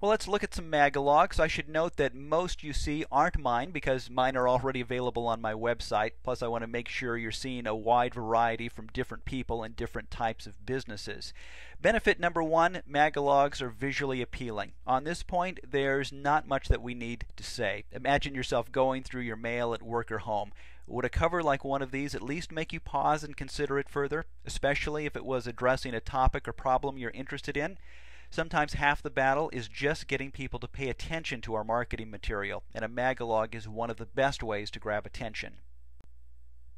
Well, let's look at some Maglaogs. I should note that most you see aren't mine because mine are already available on my website. Plus, I want to make sure you're seeing a wide variety from different people and different types of businesses. Benefit number one, Maglaogs are visually appealing. On this point, there's not much that we need to say. Imagine yourself going through your mail at work or home. Would a cover like one of these at least make you pause and consider it further, especially if it was addressing a topic or problem you're interested in? Sometimes half the battle is just getting people to pay attention to our marketing material, and a Maglaog is one of the best ways to grab attention.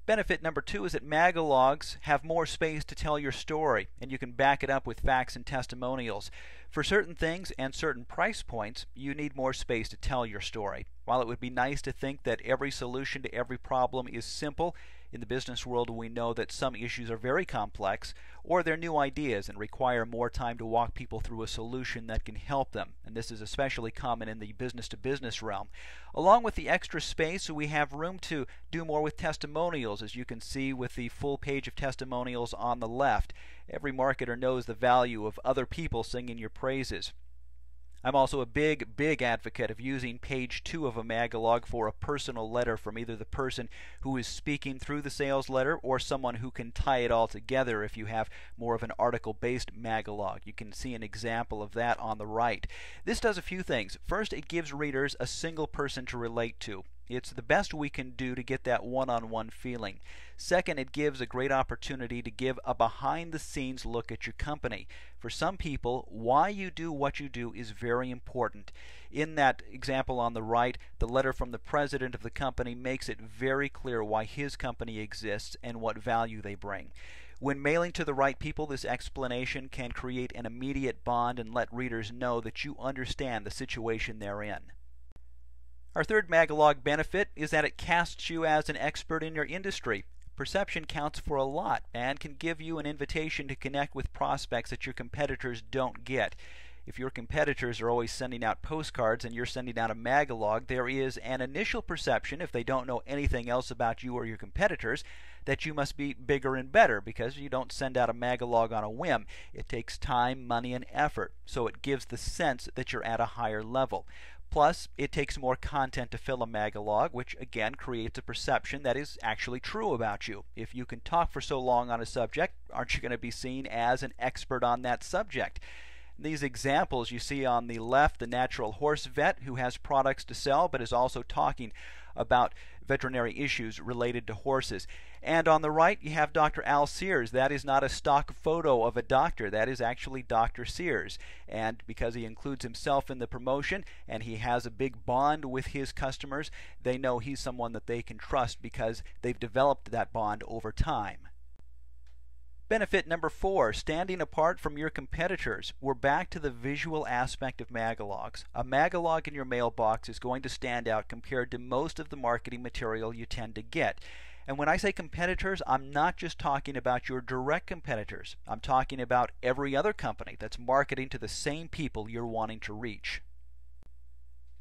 Benefit number two is that Maglaogs have more space to tell your story, and you can back it up with facts and testimonials. For certain things and certain price points, you need more space to tell your story. While it would be nice to think that every solution to every problem is simple, in the business world we know that some issues are very complex, or they're new ideas and require more time to walk people through a solution that can help them, and this is especially common in the business-to-business realm. Along with the extra space, we have room to do more with testimonials, as you can see with the full page of testimonials on the left. Every marketer knows the value of other people singing your praises. I'm also a big advocate of using page 2 of a Maglaog for a personal letter from either the person who is speaking through the sales letter or someone who can tie it all together if you have more of an article-based Maglaog. You can see an example of that on the right. This does a few things. First, it gives readers a single person to relate to. It's the best we can do to get that one-on-one feeling. Second, it gives a great opportunity to give a behind-the-scenes look at your company. For some people, why you do what you do is very important. In that example on the right, the letter from the president of the company makes it very clear why his company exists and what value they bring. When mailing to the right people, this explanation can create an immediate bond and let readers know that you understand the situation they're in. Our third Maglaog benefit is that it casts you as an expert in your industry. Perception counts for a lot and can give you an invitation to connect with prospects that your competitors don't get. If your competitors are always sending out postcards and you're sending out a Maglaog, there is an initial perception, if they don't know anything else about you or your competitors, that you must be bigger and better because you don't send out a Maglaog on a whim. It takes time, money, and effort, so it gives the sense that you're at a higher level. Plus, it takes more content to fill a Maglaog, which again creates a perception that is actually true about you. If you can talk for so long on a subject, aren't you going to be seen as an expert on that subject? These examples you see on the left, the natural horse vet who has products to sell but is also talking about veterinary issues related to horses. And on the right you have Dr. Al Sears. That is not a stock photo of a doctor. That is actually Dr. Sears. And because he includes himself in the promotion and he has a big bond with his customers, they know he's someone that they can trust because they've developed that bond over time. Benefit number 4, standing apart from your competitors. We're back to the visual aspect of Maglaogs. A Maglaog in your mailbox is going to stand out compared to most of the marketing material you tend to get. And when I say competitors, I'm not just talking about your direct competitors. I'm talking about every other company that's marketing to the same people you're wanting to reach.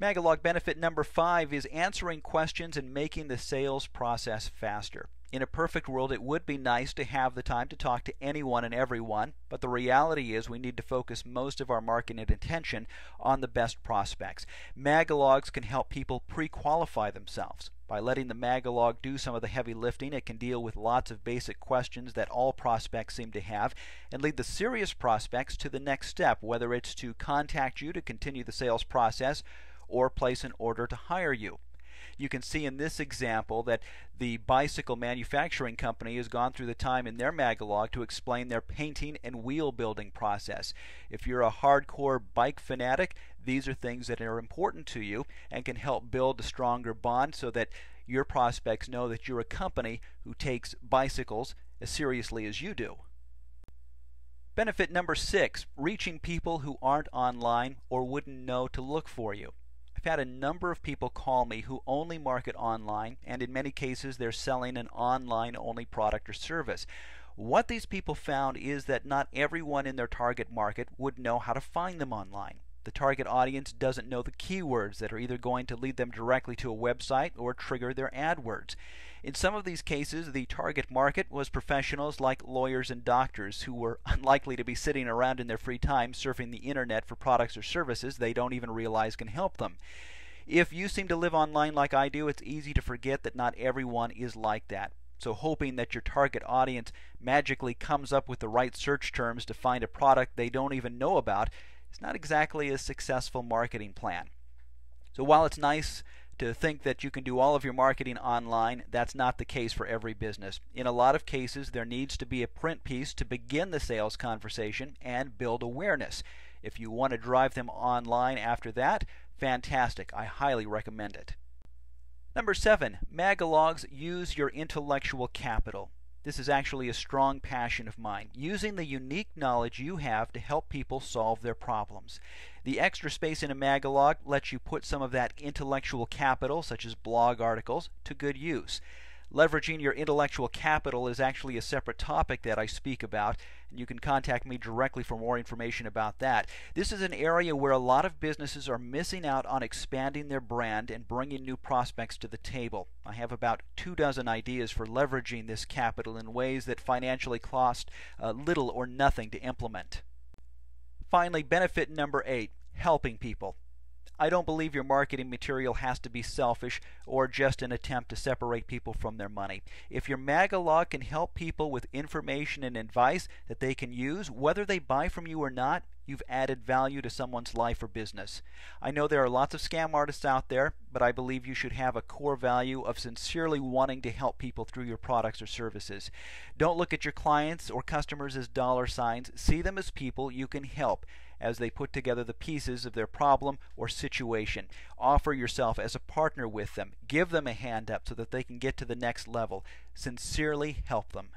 Maglaog benefit number 5 is answering questions and making the sales process faster. In a perfect world, it would be nice to have the time to talk to anyone and everyone, but the reality is we need to focus most of our marketing attention on the best prospects. Maglaogs can help people pre-qualify themselves. By letting the Maglaog do some of the heavy lifting, it can deal with lots of basic questions that all prospects seem to have and lead the serious prospects to the next step, whether it's to contact you to continue the sales process or place an order to hire you. You can see in this example that the bicycle manufacturing company has gone through the time in their Maglaog to explain their painting and wheel building process. If you're a hardcore bike fanatic, these are things that are important to you and can help build a stronger bond so that your prospects know that you're a company who takes bicycles as seriously as you do. Benefit number 6, reaching people who aren't online or wouldn't know to look for you. I've had a number of people call me who only market online, and in many cases they're selling an online-only product or service. What these people found is that not everyone in their target market would know how to find them online. The target audience doesn't know the keywords that are either going to lead them directly to a website or trigger their AdWords. In some of these cases, the target market was professionals like lawyers and doctors who were unlikely to be sitting around in their free time surfing the internet for products or services they don't even realize can help them. If you seem to live online like I do, it's easy to forget that not everyone is like that. So hoping that your target audience magically comes up with the right search terms to find a product they don't even know about is not exactly a successful marketing plan. So while it's nice to think that you can do all of your marketing online, that's not the case for every business. In a lot of cases, there needs to be a print piece to begin the sales conversation and build awareness. If you want to drive them online after that, fantastic. I highly recommend it. Number 7, Maglaogs use your intellectual capital. This is actually a strong passion of mine, using the unique knowledge you have to help people solve their problems. The extra space in a Maglog lets you put some of that intellectual capital, such as blog articles, to good use. Leveraging your intellectual capital is actually a separate topic that I speak about, and you can contact me directly for more information about that. This is an area where a lot of businesses are missing out on expanding their brand and bringing new prospects to the table. I have about 24 ideas for leveraging this capital in ways that financially cost little or nothing to implement. Finally, benefit number 8, helping people. I don't believe your marketing material has to be selfish or just an attempt to separate people from their money. If your Maglog can help people with information and advice that they can use, whether they buy from you or not, you've added value to someone's life or business. I know there are lots of scam artists out there, but I believe you should have a core value of sincerely wanting to help people through your products or services. Don't look at your clients or customers as dollar signs. See them as people you can help as they put together the pieces of their problem or situation. Offer yourself as a partner with them. Give them a hand up so that they can get to the next level. Sincerely help them.